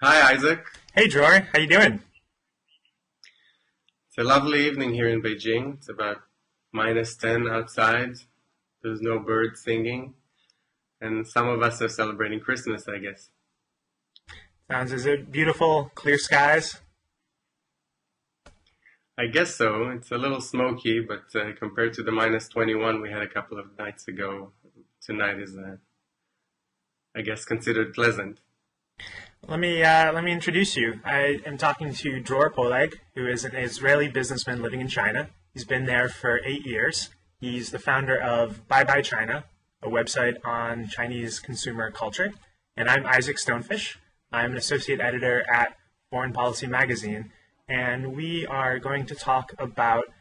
Hi, Isaac. Hey Dror, how you doing? It's a lovely evening here in Beijing. It's about -10 outside. There's no birds singing, and some of us are celebrating Christmas, I guess. Is it beautiful, clear skies? I guess so. It's a little smoky, but compared to the -21 we had a couple of nights ago, tonight is, I guess, considered pleasant. Let me introduce you. I am talking to Dror Poleg, who is an Israeli businessman living in China. He's been there for 8 years. He's the founder of Bye Bye China, a website on Chinese consumer culture. And I'm Isaac Stonefish. I'm an associate editor at Foreign Policy Magazine, and we are going to talk about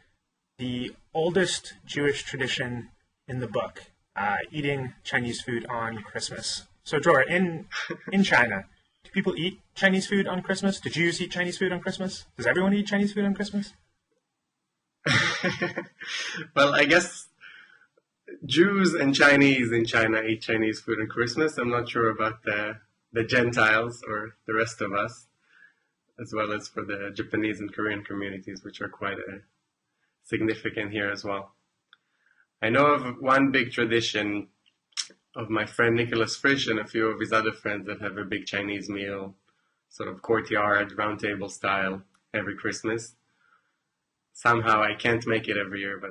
the oldest Jewish tradition in the book, eating Chinese food on Christmas. So, Dror, in China, do people eat Chinese food on Christmas? Do Jews eat Chinese food on Christmas? Does everyone eat Chinese food on Christmas? Well, I guess Jews and Chinese in China eat Chinese food on Christmas. I'm not sure about the Gentiles or the rest of us, as well as for the Japanese and Korean communities, which are quite significant here as well. I know of one big tradition of my friend Nicholas Frisch and a few of his other friends that have a big Chinese meal, sort of courtyard, round table style, every Christmas. Somehow I can't make it every year, but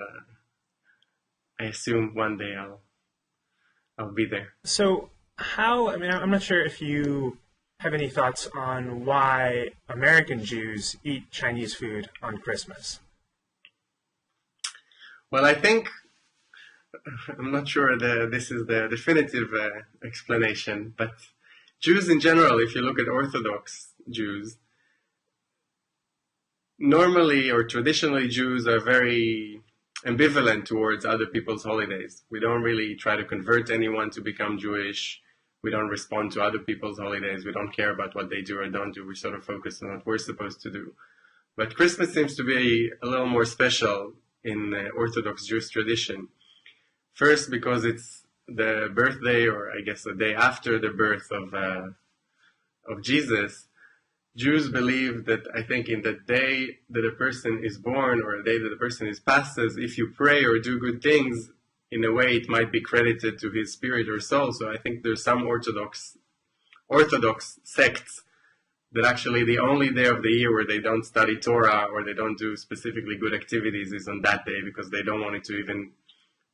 I assume one day I'll be there. So, I'm not sure if you have any thoughts on why American Jews eat Chinese food on Christmas. Well, I think I'm not sure this is the definitive explanation, but Jews in general, if you look at Orthodox Jews, normally or traditionally Jews are very ambivalent towards other people's holidays. We don't really try to convert anyone to become Jewish. We don't respond to other people's holidays. We don't care about what they do or don't do. We sort of focus on what we're supposed to do. But Christmas seems to be a little more special in Orthodox Jewish tradition. First, because it's the birthday, or I guess the day after the birth of Jesus. Jews believe that, I think, in the day that a person is born or the day that a person is passes, if you pray or do good things, in a way it might be credited to his spirit or soul. So I think there's some Orthodox sects that actually the only day of the year where they don't study Torah or they don't do specifically good activities is on that day, because they don't want it to even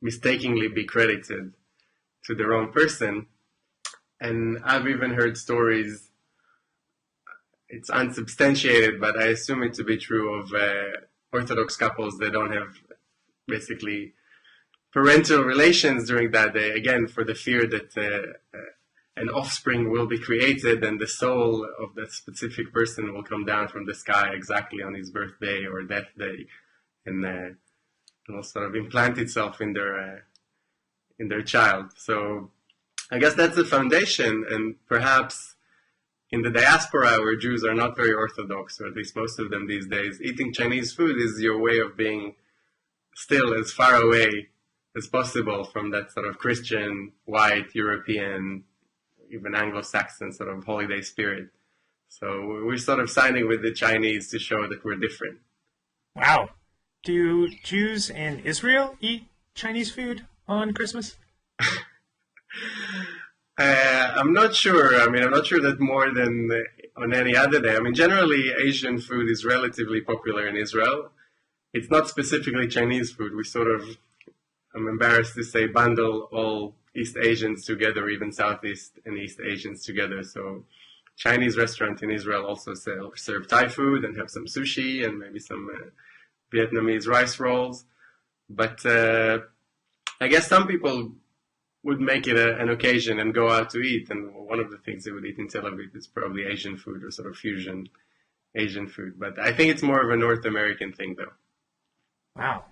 mistakenly be credited to the wrong person. And I've even heard stories, it's unsubstantiated, but I assume it to be true, of Orthodox couples that don't have basically parental relations during that day, again, for the fear that an offspring will be created and the soul of that specific person will come down from the sky exactly on his birthday or death day, and will sort of implant itself in their child. So I guess that's the foundation, and perhaps in the diaspora, where Jews are not very Orthodox, or at least most of them these days, eating Chinese food is your way of being still as far away as possible from that sort of Christian, white, European, even Anglo-Saxon sort of holiday spirit. So we're sort of siding with the Chinese to show that we're different. Wow. Do Jews in Israel eat Chinese food on Christmas? I'm not sure. I'm not sure that more than on any other day. Generally, Asian food is relatively popular in Israel. It's not specifically Chinese food. We sort of, I'm embarrassed to say, bundle all East Asians together, even Southeast and East Asians together. So Chinese restaurants in Israel also serve Thai food and have some sushi and maybe some Vietnamese rice rolls. But I guess some people would make it an occasion and go out to eat. And one of the things they would eat in Tel Aviv is probably Asian food or sort of fusion Asian food. But I think it's more of a North American thing, though. Wow.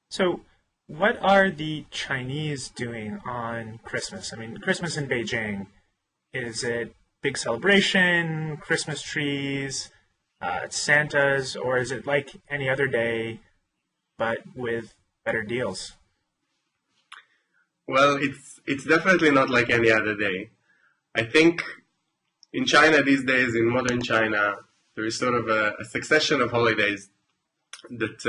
So what are the Chinese doing on Christmas? Christmas in Beijing, is it big celebration, Christmas trees, Santas, or is it like any other day, but with better deals? Well, it's definitely not like any other day. I think in China these days, in modern China, there is sort of a succession of holidays that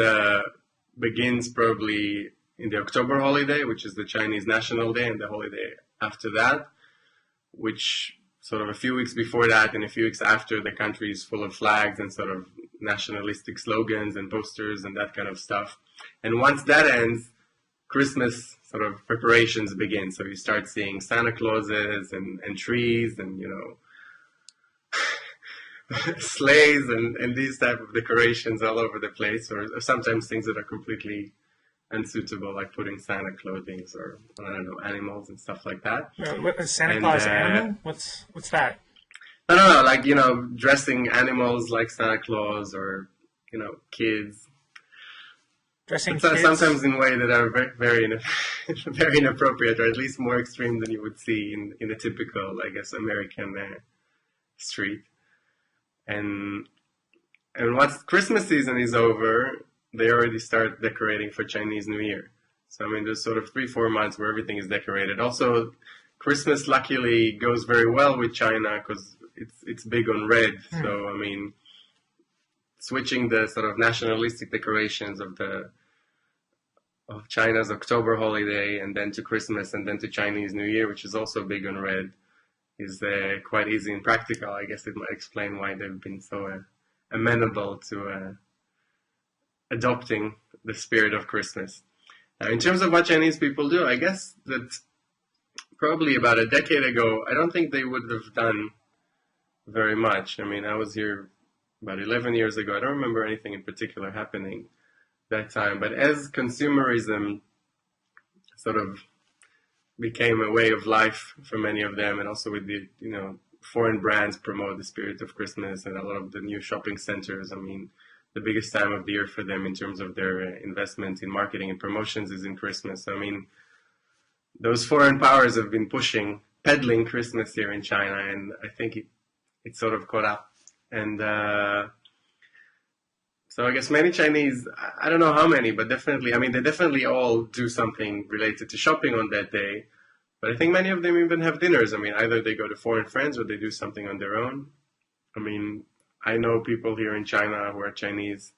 begins probably in the October holiday, which is the Chinese National Day, and the holiday after that, which sort of a few weeks before that and a few weeks after, the country is full of flags and sort of nationalistic slogans and posters and that kind of stuff. And once that ends, Christmas sort of preparations begin. So you start seeing Santa Clauses and trees and, you know, sleighs and these type of decorations all over the place, or sometimes things that are completely unsuitable, like putting Santa clothing or, I don't know, animals and stuff like that. What is Santa Claus animal? What's that? No, like, you know, dressing animals like Santa Claus, or, you know, kids. Dressing kids? Sometimes in ways that are very, very inappropriate, or at least more extreme than you would see in a typical, I guess, American street. And once Christmas season is over, they already start decorating for Chinese New Year. So, I mean, there's sort of 3-4 months where everything is decorated. Also, Christmas luckily goes very well with China because it's big on red. So, I mean, switching the sort of nationalistic decorations of China's October holiday and then to Christmas and then to Chinese New Year, which is also big on red, is quite easy and practical. I guess it might explain why they've been so amenable to adopting the spirit of Christmas. In terms of what Chinese people do, I guess that probably about a decade ago, I don't think they would have done very much. I mean, I was here about 11 years ago. I don't remember anything in particular happening that time. But as consumerism sort of became a way of life for many of them, and also with the, you know, foreign brands promote the spirit of Christmas, and a lot of the new shopping centers, I mean, the biggest time of the year for them in terms of their investment in marketing and promotions is in Christmas. I mean, those foreign powers have been peddling Christmas here in China, and I think it sort of caught up. And so I guess many Chinese, I don't know how many, but definitely, I mean, they definitely all do something related to shopping on that day. But I think many of them even have dinners. I mean, either they go to foreign friends or they do something on their own. I mean, I know people here in China who are Chinese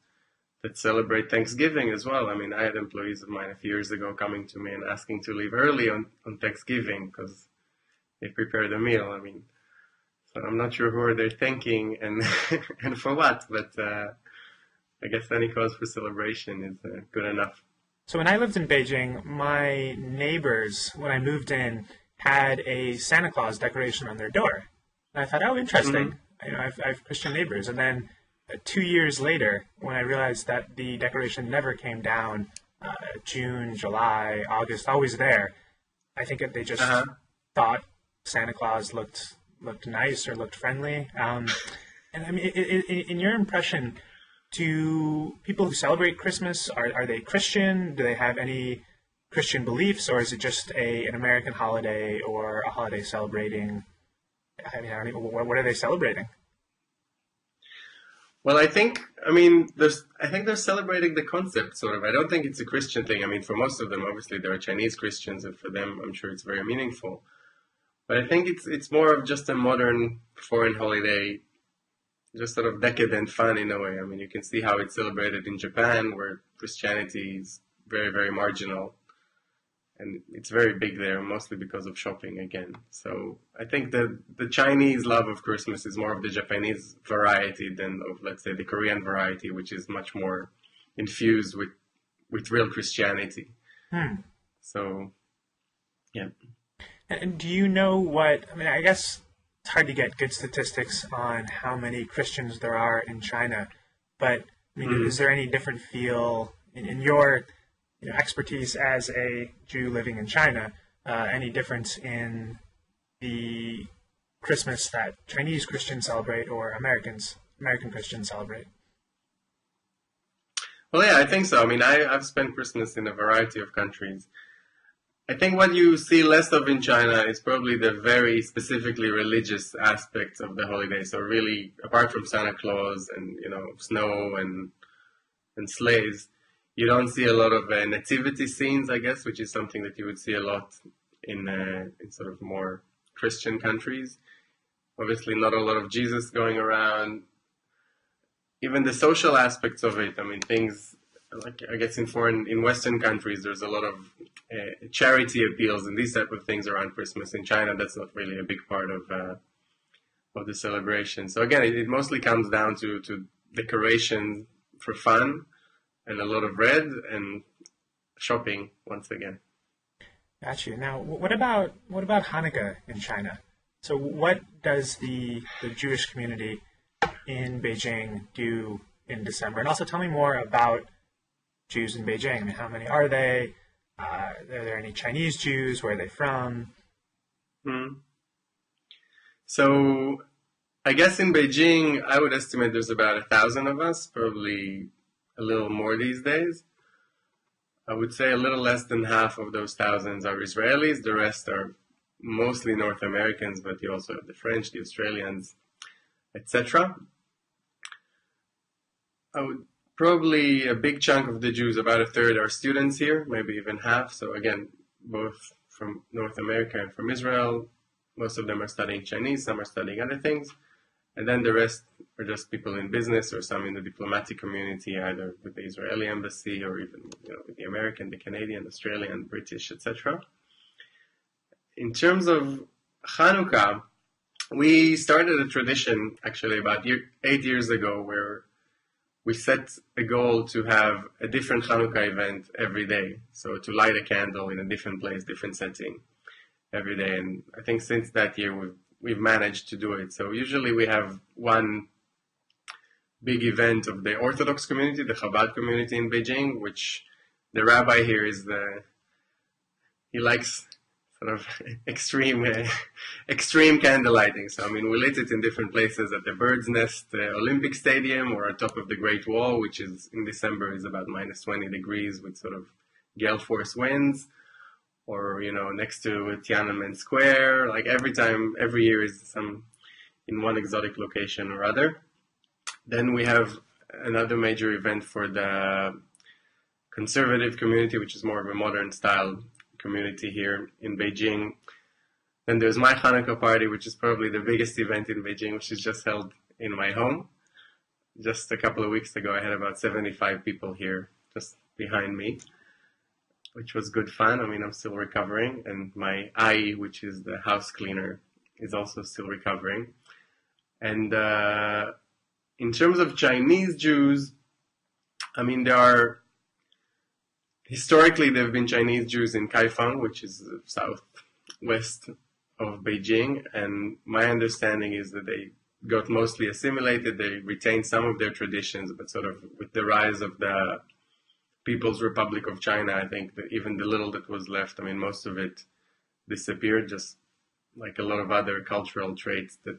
that celebrate Thanksgiving as well. I mean, I had employees of mine a few years ago coming to me and asking to leave early on Thanksgiving because they prepared a meal. I mean, so I'm not sure who are they thanking and and for what, but I guess any cause for celebration is good enough. So when I lived in Beijing, my neighbors, when I moved in, had a Santa Claus decoration on their door. And I thought, oh, interesting. Mm-hmm. You know, I have Christian neighbors. And then 2 years later, when I realized that the decoration never came down, June, July, August, always there, I think that they just thought Santa Claus looked nice or looked friendly. And I mean, in your impression, do people who celebrate Christmas, are they Christian? Do they have any Christian beliefs, or is it just an American holiday or a holiday celebrating? I mean, what are they celebrating? Well, I think they're celebrating the concept, sort of. I don't think it's a Christian thing. I mean, for most of them, obviously, there are Chinese Christians, and for them, I'm sure it's very meaningful. But I think it's more of just a modern foreign holiday, just sort of decadent fun in a way. I mean, you can see how it's celebrated in Japan, where Christianity is very, very marginal. And it's very big there, mostly because of shopping again. So I think that the Chinese love of Christmas is more of the Japanese variety than of, let's say, the Korean variety, which is much more infused with real Christianity. So, yeah. And do you know I guess it's hard to get good statistics on how many Christians there are in China, but I mean, is there any different feel in your expertise as a Jew living in China, any difference in the Christmas that Chinese Christians celebrate or American Christians celebrate? Well, yeah, I think so. I mean, I've spent Christmas in a variety of countries. I think what you see less of in China is probably the very specifically religious aspects of the holiday. So really, apart from Santa Claus and, snow and sleighs, you don't see a lot of nativity scenes, I guess, which is something that you would see a lot in sort of more Christian countries. Obviously, not a lot of Jesus going around. Even the social aspects of it. I mean, things like I guess in Western countries, there's a lot of charity appeals and these type of things around Christmas. In China, that's not really a big part of the celebration. So again, it mostly comes down to decoration for fun and a lot of red and shopping once again. Got you. Now, what about Hanukkah in China? So, what does the Jewish community in Beijing do in December? And also, tell me more about Jews in Beijing. I mean, how many are they? Are there any Chinese Jews? Where are they from? So, I guess in Beijing, I would estimate there's about 1,000 of us, probably a little more these days. I would say a little less than half of those thousands are Israelis. The rest are mostly North Americans, but you also have the French, the Australians, etc. I would probably a big chunk of the Jews, about a third, are students here, maybe even half. So again, both from North America and from Israel. Most of them are studying Chinese, some are studying other things. And then the rest are just people in business or some in the diplomatic community, either with the Israeli embassy or even with the American, the Canadian, Australian, British, etc. In terms of Hanukkah, we started a tradition actually about 8 years ago where we set a goal to have a different Hanukkah event every day. So to light a candle in a different place, different setting every day. And I think since that year we've managed to do it. So usually we have one big event of the Orthodox community, the Chabad community in Beijing, which the rabbi here he likes sort of extreme candle lighting. So I mean, we lit it in different places at the Bird's Nest Olympic Stadium or on top of the Great Wall, which is in December is about minus 20 degrees with sort of gale force winds. Or, next to Tiananmen Square, like every year is in one exotic location or other. Then we have another major event for the conservative community, which is more of a modern style community here in Beijing. Then there's my Hanukkah party, which is probably the biggest event in Beijing, which is just held in my home. Just a couple of weeks ago, I had about 75 people here just behind me, which was good fun. I mean, I'm still recovering, and my Ai, which is the house cleaner, is also still recovering. And in terms of Chinese Jews, I mean, historically, there have been Chinese Jews in Kaifeng, which is southwest of Beijing, and my understanding is that they got mostly assimilated. They retained some of their traditions, but sort of with the rise of the People's Republic of China, I think that even the little that was left, I mean, most of it disappeared, just like a lot of other cultural traits that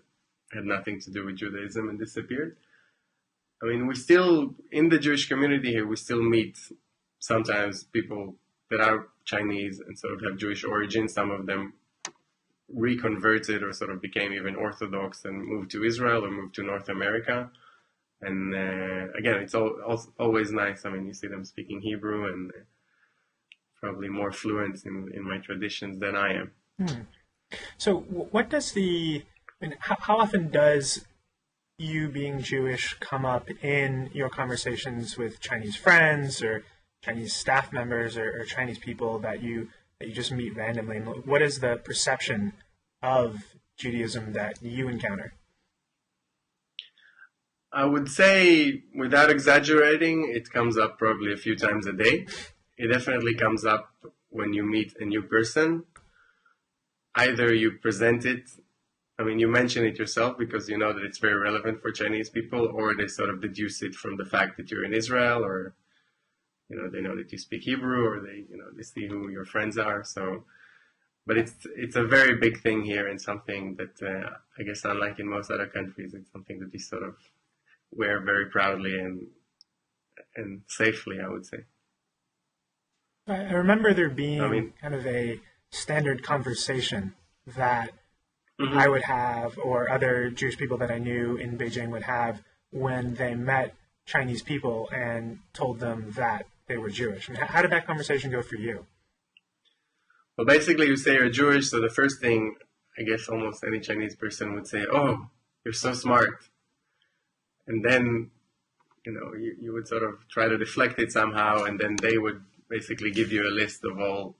had nothing to do with Judaism and disappeared. I mean, we still, in the Jewish community here, we still meet sometimes people that are Chinese and sort of have Jewish origins. Some of them reconverted or sort of became even Orthodox and moved to Israel or moved to North America. And again, it's always nice. I mean, you see them speaking Hebrew and probably more fluent in my traditions than I am. So what does how often does you being Jewish come up in your conversations with Chinese friends or Chinese staff members or Chinese people that you just meet randomly? And what is the perception of Judaism that you encounter? I would say, without exaggerating, it comes up probably a few times a day. It definitely comes up when you meet a new person. Either you present it, I mean, you mention it yourself because you know that it's very relevant for Chinese people, or they sort of deduce it from the fact that you're in Israel, or, they know that you speak Hebrew, or they see who your friends are. So, but it's a very big thing here, and something that I guess, unlike in most other countries, it's something that you sort of wear very proudly and safely, I would say. I remember there being kind of a standard conversation that I would have, or other Jewish people that I knew in Beijing would have, when they met Chinese people and told them that they were Jewish. I mean, how did that conversation go for you? Well, basically, you say you're Jewish, so the first thing I guess almost any Chinese person would say, "Oh, you're so smart," and then you would sort of try to deflect it somehow, and then they would basically give you a list of all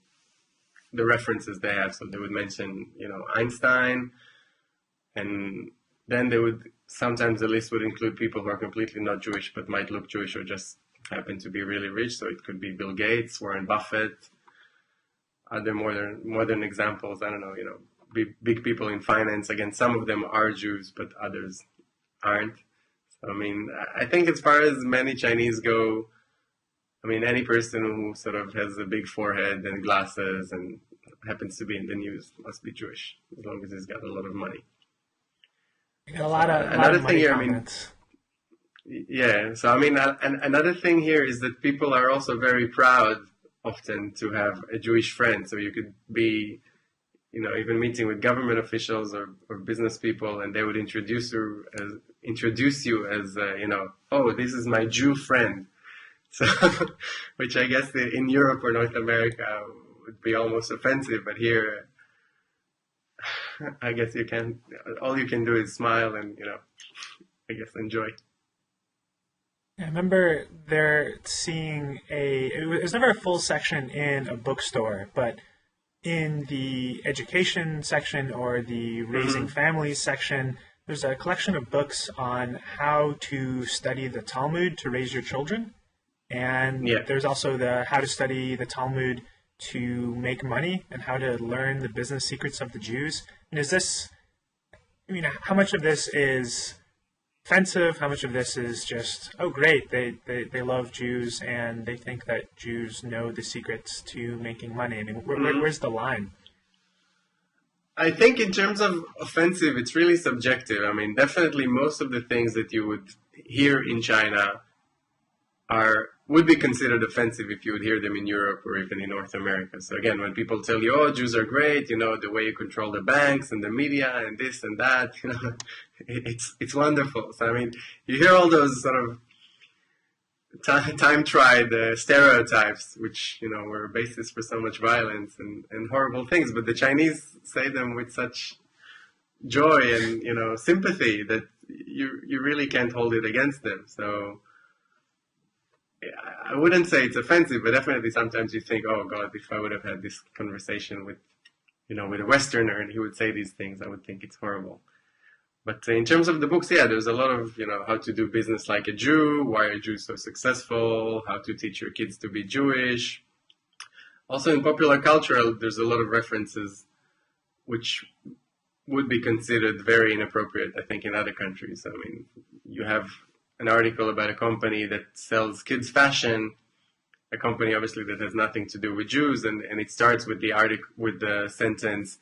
the references they have. So they would mention, Einstein, and then they would, sometimes the list would include people who are completely not Jewish, but might look Jewish or just happen to be really rich. So it could be Bill Gates, Warren Buffett, other modern examples. I don't know, big people in finance. Again, some of them are Jews, but others aren't. So, I mean, I think as far as many Chinese go, I mean, any person who sort of has a big forehead and glasses and happens to be in the news must be Jewish, as long as he's got a lot of money. A lot of money comments. Yeah. So, I mean, another thing here is that people are also very proud often to have a Jewish friend. So you could be, even meeting with government officials or business people, and they would introduce you as oh, this is my Jew friend. So, which I guess in Europe or North America would be almost offensive, but here, I guess all you can do is smile and, I guess enjoy. I remember there seeing it was never a full section in a bookstore, but in the education section or the raising families section, there's a collection of books on how to study the Talmud to raise your children. And there's also the how to study the Talmud to make money and how to learn the business secrets of the Jews. And how much of this is offensive? How much of this is just, oh, great, they love Jews and they think that Jews know the secrets to making money? I mean, where's the line? I think in terms of offensive, it's really subjective. I mean, definitely most of the things that you would hear in China would be considered offensive if you would hear them in Europe or even in North America. So again, when people tell you, oh, Jews are great, the way you control the banks and the media and this and that, it's wonderful. So I mean, you hear all those sort of time-tried stereotypes, which, were a basis for so much violence and horrible things. But the Chinese say them with such joy and, sympathy that you really can't hold it against them. So I wouldn't say it's offensive, but definitely sometimes you think, oh God, if I would have had this conversation with a Westerner and he would say these things, I would think it's horrible. But in terms of the books, there's a lot of, how to do business like a Jew, why are Jews so successful, how to teach your kids to be Jewish. Also in popular culture, there's a lot of references which would be considered very inappropriate, I think, in other countries. I mean, you have an article about a company that sells kids fashion, a company obviously that has nothing to do with Jews, and it starts with the article with the sentence,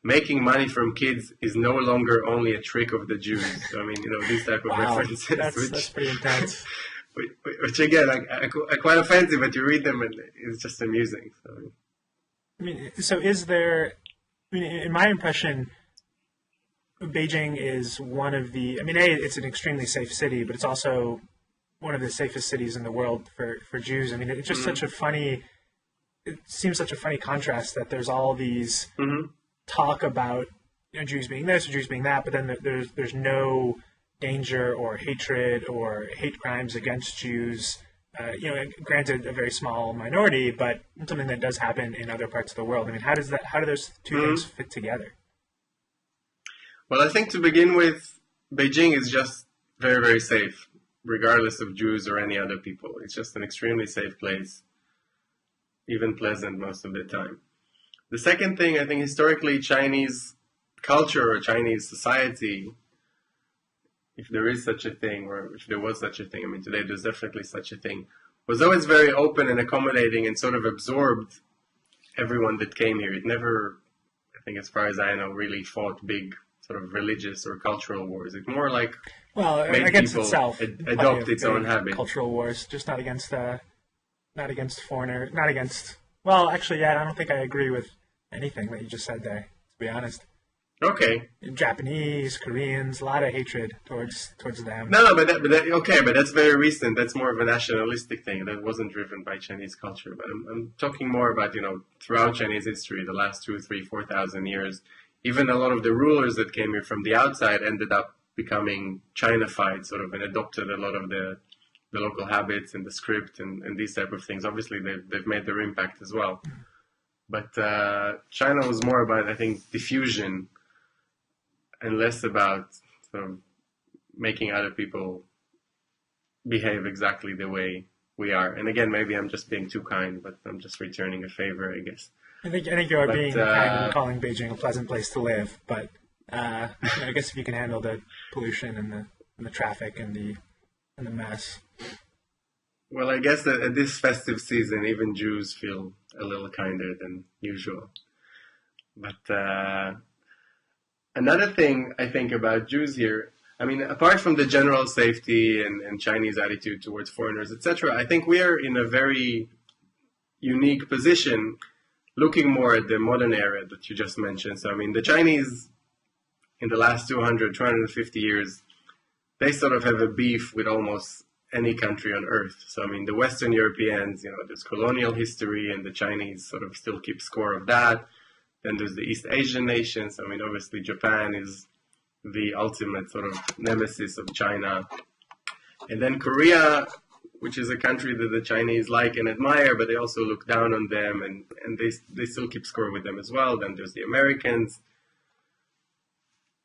"Making money from kids is no longer only a trick of the Jews." So, I mean, these type of references. That's pretty intense. Which again, are quite offensive, but you read them and it's just amusing. So. Is there? In my impression, Beijing is one of the. It's an extremely safe city, but it's also one of the safest cities in the world for Jews. I mean, it's just such a funny. It seems such a funny contrast that there's all these talk about Jews being this or Jews being that, but then there's no danger or hatred or hate crimes against Jews. Granted, a very small minority, but something that does happen in other parts of the world. I mean, how do those two things fit together? Well, I think to begin with, Beijing is just very, very safe, regardless of Jews or any other people. It's just an extremely safe place, even pleasant most of the time. The second thing, I think historically Chinese culture or Chinese society, if there is such a thing, or if there was such a thing, I mean, today there's definitely such a thing, was always very open and accommodating and sort of absorbed everyone that came here. It never, I think as far as I know, really fought big sort of religious or cultural wars. It more like made against people itself, adopt its own habits. Cultural wars, just not against foreigner, not against. Well, actually, I don't think I agree with anything that you just said there. To be honest. Okay. Japanese, Koreans, a lot of hatred towards them. No, but that's very recent. That's more of a nationalistic thing. That wasn't driven by Chinese culture. But I'm talking more about, throughout Chinese history, the last 2,000, 3,000, 4,000 years, even a lot of the rulers that came here from the outside ended up becoming China-fied, sort of, and adopted a lot of the local habits and the script and these type of things. Obviously, they've made their impact as well. But China was more about, I think, diffusion and less about sort of making other people behave exactly the way we are. And again, maybe I'm just being too kind, but I'm just returning a favor, I guess. I think you are being kind and calling Beijing a pleasant place to live, but I guess if you can handle the pollution and the traffic and the mess. Well, I guess that at this festive season, even Jews feel a little kinder than usual. But another thing I think about Jews here, I mean, apart from the general safety and Chinese attitude towards foreigners, etc., I think we are in a very unique position looking more at the modern era that you just mentioned. So, I mean, the Chinese in the last 200, 250 years, they sort of have a beef with almost any country on earth. So, I mean, the Western Europeans, there's colonial history, and the Chinese sort of still keep score of that. Then there's the East Asian nations. I mean, obviously, Japan is the ultimate sort of nemesis of China. And then Korea, which is a country that the Chinese like and admire, but they also look down on them, and they still keep score with them as well. Then there's the Americans,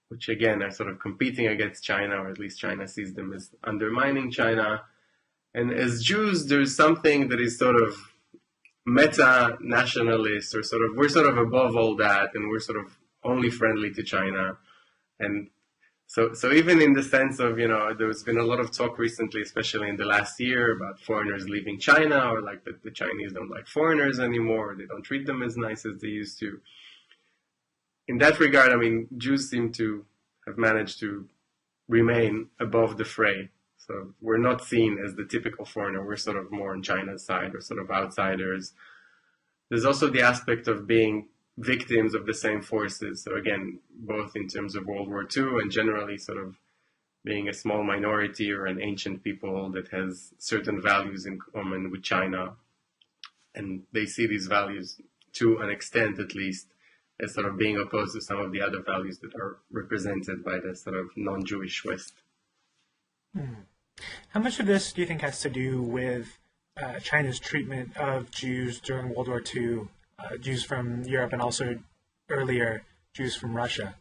which again are sort of competing against China, or at least China sees them as undermining China. And as Jews, there's something that is sort of meta-nationalist, or sort of, we're sort of above all that, and we're sort of only friendly to China. And so even in the sense of, there's been a lot of talk recently, especially in the last year, about foreigners leaving China, or like that the Chinese don't like foreigners anymore, or they don't treat them as nice as they used to. In that regard, I mean, Jews seem to have managed to remain above the fray. So we're not seen as the typical foreigner. We're sort of more on China's side, or sort of outsiders. There's also the aspect of being victims of the same forces. So again, both in terms of World War II and generally sort of being a small minority or an ancient people that has certain values in common with China. And they see these values, to an extent at least, as sort of being opposed to some of the other values that are represented by the sort of non-Jewish West. How much of this do you think has to do with China's treatment of Jews during World War II, Jews from Europe, and also earlier Jews from Russia?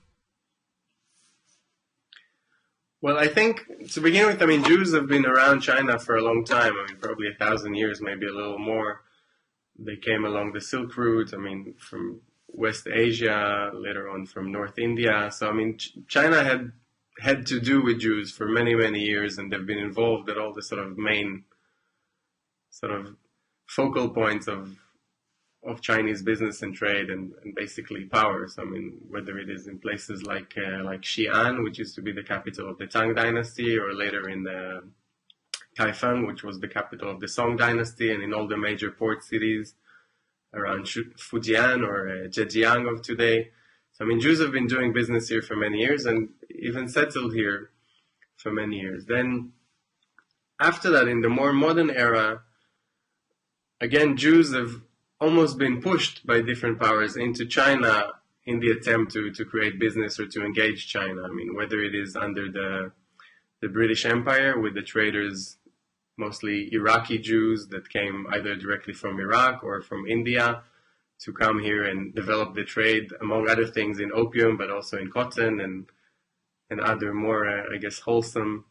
Well, I think, to begin with, I mean, Jews have been around China for a long time. I mean, probably 1,000 years, maybe a little more. They came along the Silk Route, I mean, from West Asia, later on from North India. So, I mean, China had to do with Jews for many, many years, and they've been involved at all the sort of main sort of focal points of Chinese business and trade and basically power. So, I mean, whether it is in places like Xi'an, which used to be the capital of the Tang Dynasty, or later in the Kaifeng, which was the capital of the Song Dynasty, and in all the major port cities around Fujian or Zhejiang of today. So, I mean, Jews have been doing business here for many years and even settled here for many years. Then, after that, in the more modern era, again, Jews have almost been pushed by different powers into China in the attempt to create business or to engage China. I mean, whether it is under the British Empire with the traders, mostly Iraqi Jews that came either directly from Iraq or from India to come here and develop the trade, among other things, in opium, but also in cotton and other more, I guess, wholesome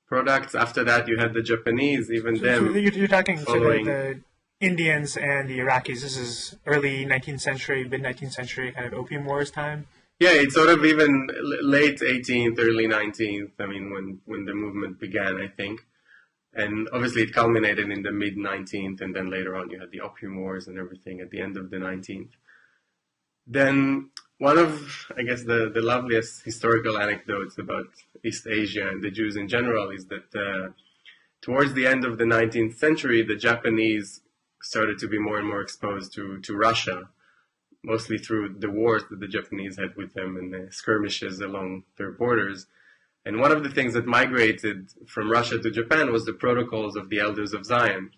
products. After that, you had the Japanese, even them. So you're talking following the Indians and the Iraqis. This is early 19th century, mid-19th century kind of opium wars time? Yeah, it's sort of even late 18th, early 19th, I mean, when the movement began, I think. And obviously it culminated in the mid-19th, and then later on you had the Opium Wars and everything at the end of the 19th. Then one of, I guess, the loveliest historical anecdotes about East Asia and the Jews in general is that towards the end of the 19th century, the Japanese started to be more and more exposed to Russia, mostly through the wars that the Japanese had with them and the skirmishes along their borders. And one of the things that migrated from Russia to Japan was the protocols of the Elders of Zion.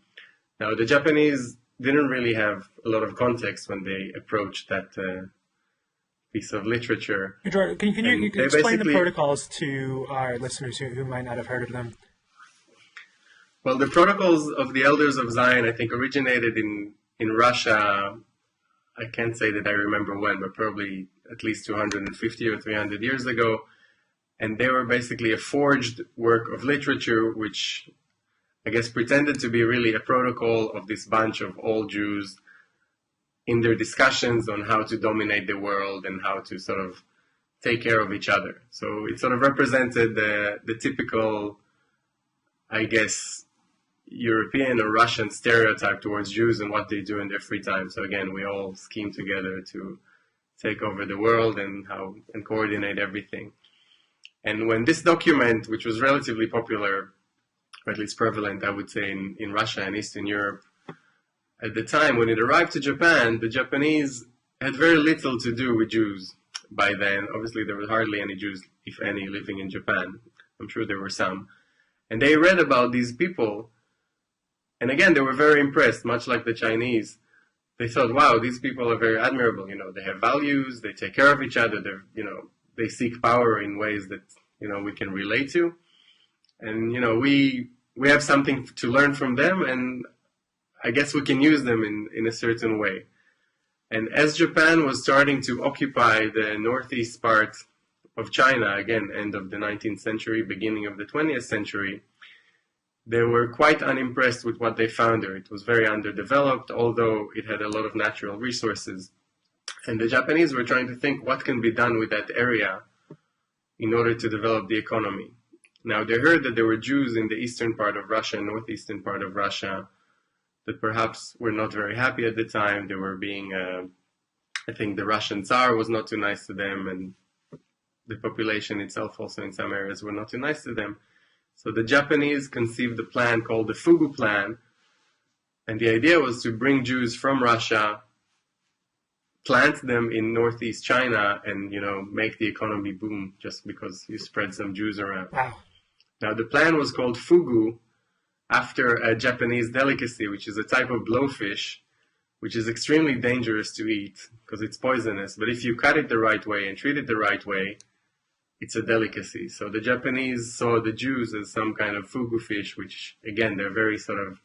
Now, the Japanese didn't really have a lot of context when they approached that piece of literature. Hey, Dror, can you And they explain the basically- protocols to our listeners who might not have heard of them? Well, the protocols of the Elders of Zion, I think, originated in Russia. I can't say that I remember when, but probably at least 250 or 300 years ago. And they were basically a forged work of literature, which I guess pretended to be really a protocol of this bunch of old Jews in their discussions on how to dominate the world and how to sort of take care of each other. So it sort of represented the typical, I guess, European or Russian stereotype towards Jews and what they do in their free time. So again, we all scheme together to take over the world and coordinate everything. And when this document, which was relatively popular, or at least prevalent, I would say, in Russia and Eastern Europe, at the time when it arrived to Japan, the Japanese had very little to do with Jews by then. Obviously, there were hardly any Jews, if any, living in Japan. I'm sure there were some. And they read about these people, and again, they were very impressed, much like the Chinese. They thought, wow, these people are very admirable. You know, they have values, they take care of each other, they seek power in ways that, we can relate to. And, we have something to learn from them, and I guess we can use them in a certain way. And as Japan was starting to occupy the northeast part of China, again, end of the 19th century, beginning of the 20th century, they were quite unimpressed with what they found there. It was very underdeveloped, although it had a lot of natural resources. And the Japanese were trying to think what can be done with that area in order to develop the economy. Now, they heard that there were Jews in the eastern part of Russia, northeastern part of Russia, that perhaps were not very happy at the time. They were being, I think the Russian Tsar was not too nice to them, and the population itself also in some areas were not too nice to them. So the Japanese conceived a plan called the Fugu Plan, and the idea was to bring Jews from Russia, plant them in northeast China, and make the economy boom just because you spread some Jews around. Wow. Now the plan was called Fugu, after a Japanese delicacy, which is a type of blowfish, which is extremely dangerous to eat because it's poisonous. But if you cut it the right way and treat it the right way, it's a delicacy. So the Japanese saw the Jews as some kind of fugu fish, which, again, they're very sort of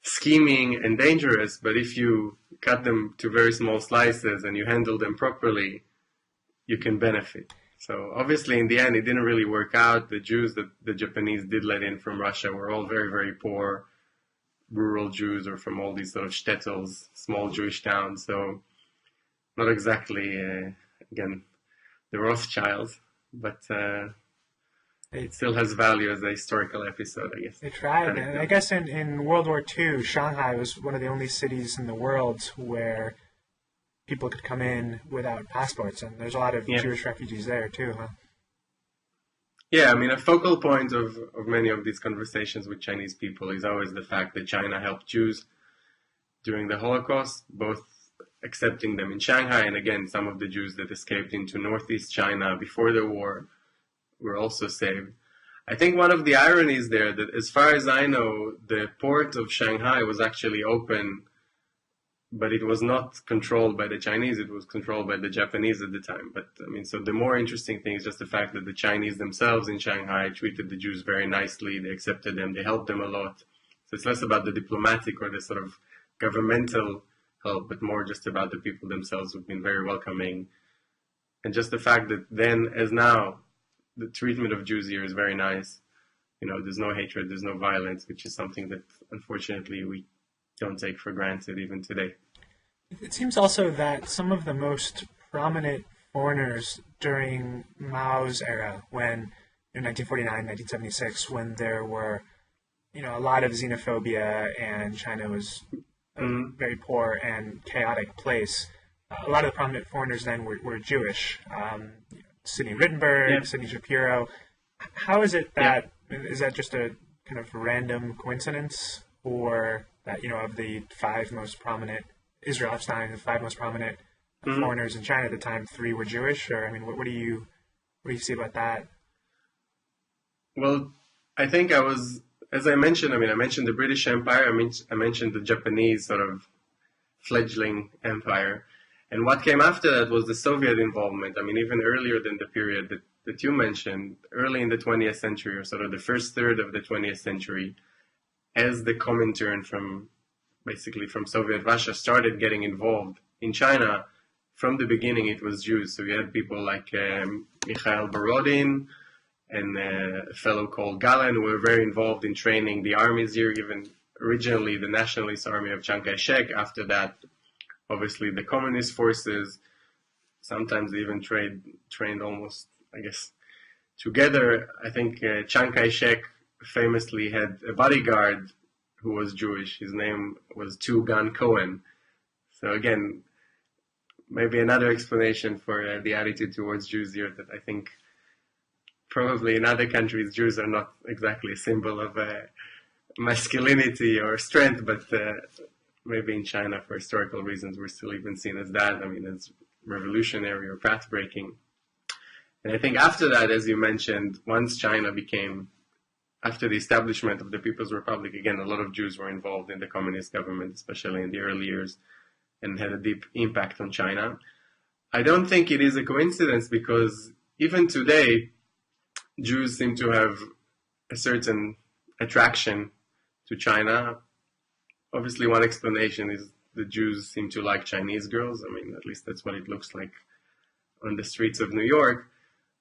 scheming and dangerous. But if you cut them to very small slices and you handle them properly, you can benefit. So obviously, in the end, it didn't really work out. The Jews that the Japanese did let in from Russia were all very, very poor, rural Jews, or from all these sort of shtetls, small Jewish towns. So not exactly, again, the Rothschilds, but it still has value as a historical episode, I guess. They tried. And I guess in World War II, Shanghai was one of the only cities in the world where people could come in without passports, and there's a lot of Jewish refugees there too, huh? Yeah, I mean, a focal point of many of these conversations with Chinese people is always the fact that China helped Jews during the Holocaust, both accepting them in Shanghai, and again, some of the Jews that escaped into northeast China before the war were also saved. I think one of the ironies there, that as far as I know, the port of Shanghai was actually open, but it was not controlled by the Chinese, it was controlled by the Japanese at the time. But I mean, so the more interesting thing is just the fact that the Chinese themselves in Shanghai treated the Jews very nicely, they accepted them, they helped them a lot. So it's less about the diplomatic or the sort of governmental help, but more just about the people themselves who've been very welcoming. And just the fact that then, as now, the treatment of Jews here is very nice. There's no hatred, there's no violence, which is something that, unfortunately, we don't take for granted even today. It seems also that some of the most prominent foreigners during Mao's era, when in 1949, 1976, when there were, a lot of xenophobia and China was a very poor and chaotic place, a lot of the prominent foreigners then were Jewish. Sidney Rittenberg, Sidney Shapiro. How is it that, is that just a kind of random coincidence, or that, of the five most prominent, Israel Epstein, the five most prominent foreigners in China at the time, three were Jewish? Or, I mean, what do you see about that? Well, I think as I mentioned, I mentioned the British Empire, I mentioned the Japanese sort of fledgling empire. And what came after that was the Soviet involvement. I mean, even earlier than the period that you mentioned, early in the 20th century, or sort of the first third of the 20th century, as the Comintern from Soviet Russia started getting involved in China, from the beginning it was Jews. So you had people like Mikhail Borodin and a fellow called Galen, who were very involved in training the armies here, even originally the Nationalist Army of Chiang Kai-shek. After that, obviously the communist forces. Sometimes they even trained almost, I guess, together. I think Chiang Kai-shek famously had a bodyguard who was Jewish. His name was Two Gun Cohen. So again, maybe another explanation for the attitude towards Jews here, that I think probably in other countries Jews are not exactly a symbol of masculinity or strength, but maybe in China, for historical reasons, we're still even seen as that. I mean, as revolutionary or path-breaking. And I think after that, as you mentioned, once China became, after the establishment of the People's Republic, again, a lot of Jews were involved in the communist government, especially in the early years, and had a deep impact on China. I don't think it is a coincidence, because even today, Jews seem to have a certain attraction to China. Obviously, one explanation is the Jews seem to like Chinese girls. I mean, at least that's what it looks like on the streets of New York.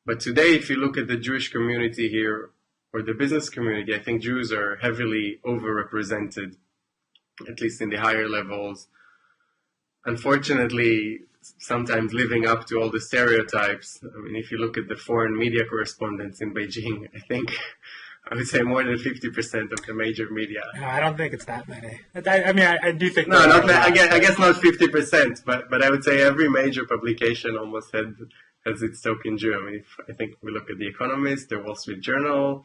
But today, if you look at the Jewish community here, or the business community, I think Jews are heavily overrepresented, at least in the higher levels. Unfortunately, sometimes living up to all the stereotypes. I mean, if you look at the foreign media correspondents in Beijing, I think I would say more than 50% of the major media. No, I don't think it's that many. I do think... No, not that, I guess not 50%, but I would say every major publication almost has its token Jew. I mean, I think we look at The Economist, the Wall Street Journal,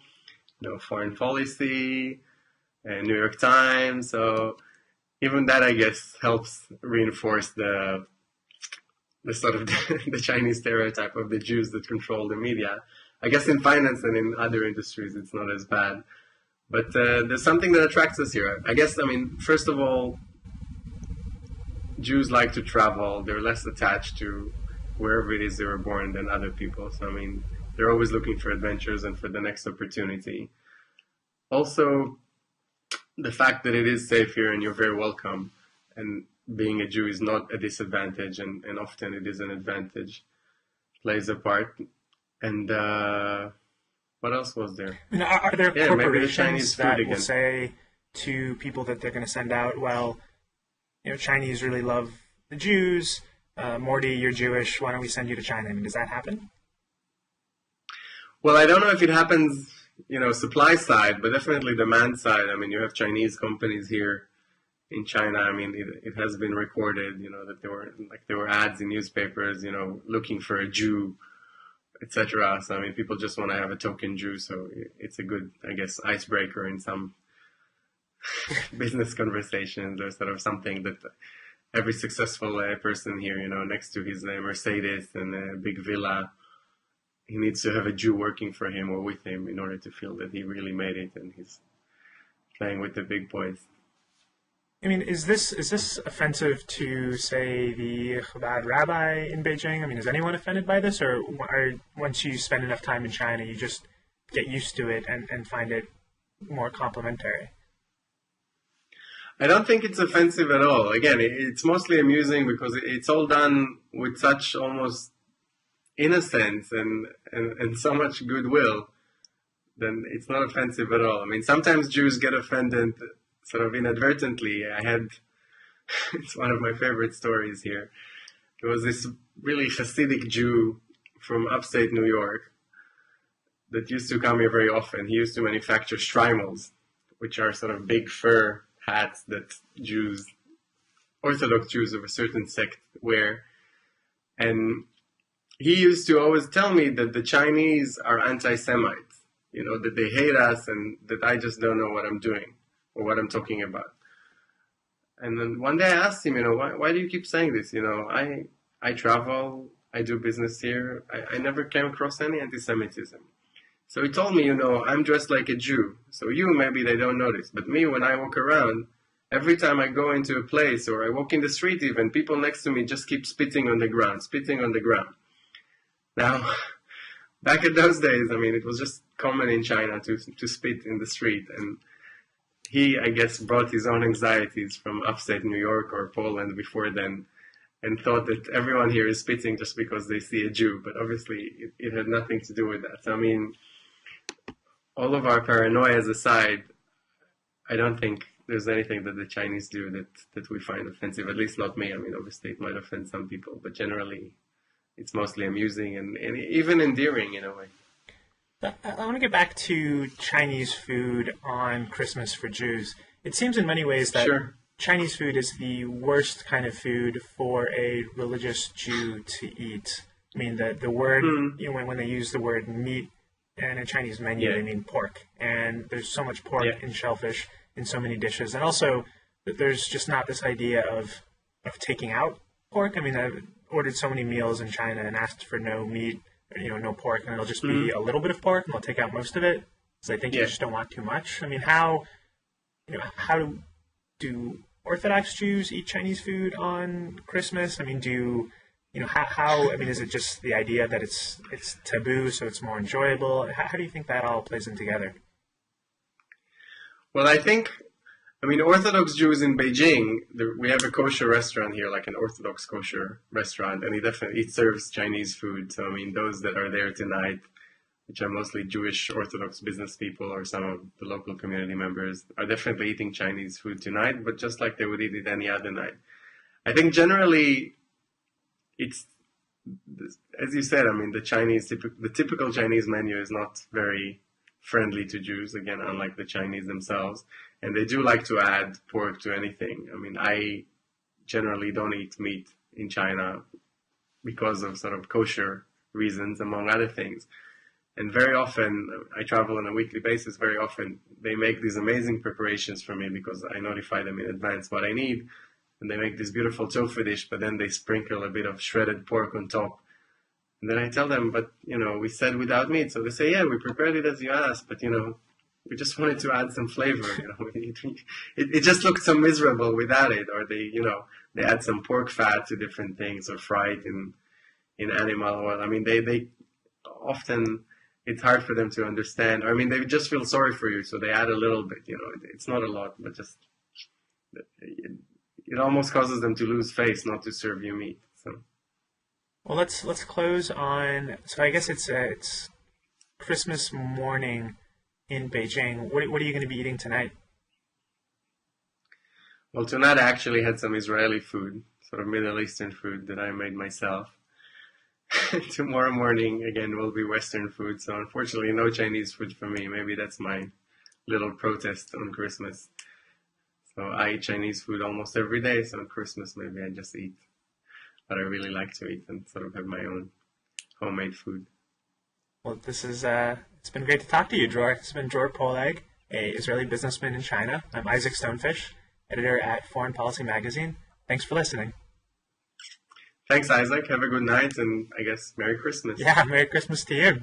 Foreign Policy, New York Times. So even that, I guess, helps reinforce the sort of the Chinese stereotype of the Jews that control the media. I guess in finance and in other industries, it's not as bad. But there's something that attracts us here. I guess, I mean, first of all, Jews like to travel. They're less attached to wherever it is they were born than other people. So, I mean, they're always looking for adventures and for the next opportunity. Also, the fact that it is safe here and you're very welcome, and being a Jew is not a disadvantage, and often it is an advantage, plays a part. And what else was there? And are there corporations that again will say to people that they're going to send out, well, Chinese really love the Jews, Morty, you're Jewish, why don't we send you to China? I mean, does that happen? Well, I don't know if it happens, supply side, but definitely demand side. I mean, you have Chinese companies here in China. I mean, it has been recorded, that there were ads in newspapers, looking for a Jew, etc. So, I mean, people just want to have a token Jew, so it's a good, I guess, icebreaker in some business conversations, or sort of something that every successful person here, next to his Mercedes and a big villa, he needs to have a Jew working for him or with him in order to feel that he really made it and he's playing with the big boys. I mean, is this offensive to, say, the Chabad rabbi in Beijing? I mean, is anyone offended by this, or once you spend enough time in China, you just get used to it and find it more complimentary? I don't think it's offensive at all. Again, it's mostly amusing because it's all done with such almost innocence and so much goodwill. Then it's not offensive at all. I mean, sometimes Jews get offended sort of inadvertently. It's one of my favorite stories here. There was this really Hasidic Jew from upstate New York that used to come here very often. He used to manufacture shtreimels, which are sort of big fur hats that Orthodox Jews of a certain sect wear. And he used to always tell me that the Chinese are anti-Semites, that they hate us and that I just don't know what I'm doing or what I'm talking about. And then one day I asked him, why do you keep saying this? I travel, I do business here. I never came across any anti-Semitism. So he told me, I'm dressed like a Jew. So maybe they don't notice. But me, when I walk around, every time I go into a place or I walk in the street even, people next to me just keep spitting on the ground, spitting on the ground. Now, back in those days, I mean, it was just common in China to spit in the street. And he, I guess, brought his own anxieties from upstate New York or Poland before then and thought that everyone here is spitting just because they see a Jew. But obviously, it had nothing to do with that. So, I mean, all of our paranoias aside, I don't think there's anything that the Chinese do that we find offensive, at least not me. I mean, obviously it might offend some people, but generally it's mostly amusing and even endearing in a way. I want to get back to Chinese food on Christmas for Jews. It seems in many ways that Sure. Chinese food is the worst kind of food for a religious Jew to eat. I mean, the word, you know, when they use the word meat in a Chinese menu, they mean pork. And there's so much pork in shellfish in so many dishes. And also, there's just not this idea of taking out pork. I mean, I've ordered so many meals in China and asked for no meat, you know, no pork, and it'll just be a little bit of pork, and they'll take out most of it, because I think you just don't want too much. I mean, how do Orthodox Jews eat Chinese food on Christmas? I mean, I mean, is it just the idea that it's taboo, so it's more enjoyable? How do you think that all plays in together? Well, I mean, Orthodox Jews in Beijing, we have a kosher restaurant here, like an Orthodox kosher restaurant, and it serves Chinese food. So, I mean, those that are there tonight, which are mostly Jewish Orthodox business people or some of the local community members, are definitely eating Chinese food tonight, but just like they would eat it any other night. I think generally, it's, as you said, I mean, the typical Chinese menu is not very friendly to Jews, again, unlike the Chinese themselves. And they do like to add pork to anything. I mean, I generally don't eat meat in China because of sort of kosher reasons, among other things. And very often, I travel on a weekly basis, very often they make these amazing preparations for me because I notify them in advance what I need. And they make this beautiful tofu dish, but then they sprinkle a bit of shredded pork on top. And then I tell them, but, you know, we said without meat. So they say, yeah, we prepared it as you asked, but, you know, we just wanted to add some flavor. You know, it just looked so miserable without it. Or they add some pork fat to different things or fry it in animal oil. I mean, they often, it's hard for them to understand. Or, I mean, they just feel sorry for you, so they add a little bit. You know, it's not a lot, but just it almost causes them to lose face not to serve you meat. So. Well, let's close on. So I guess it's Christmas morning in Beijing. What are you going to be eating tonight? Well, tonight I actually had some Israeli food, sort of Middle Eastern food that I made myself. Tomorrow morning, again, will be Western food. So unfortunately, no Chinese food for me. Maybe that's my little protest on Christmas. So I eat Chinese food almost every day. So on Christmas, maybe I just eat what I really like to eat and sort of have my own homemade food. Well, it's been great to talk to you, Dror. It's been Dror Poleg, a Israeli businessman in China. I'm Isaac Stonefish, editor at Foreign Policy Magazine. Thanks for listening. Thanks, Isaac. Have a good night and I guess Merry Christmas. Yeah, Merry Christmas to you.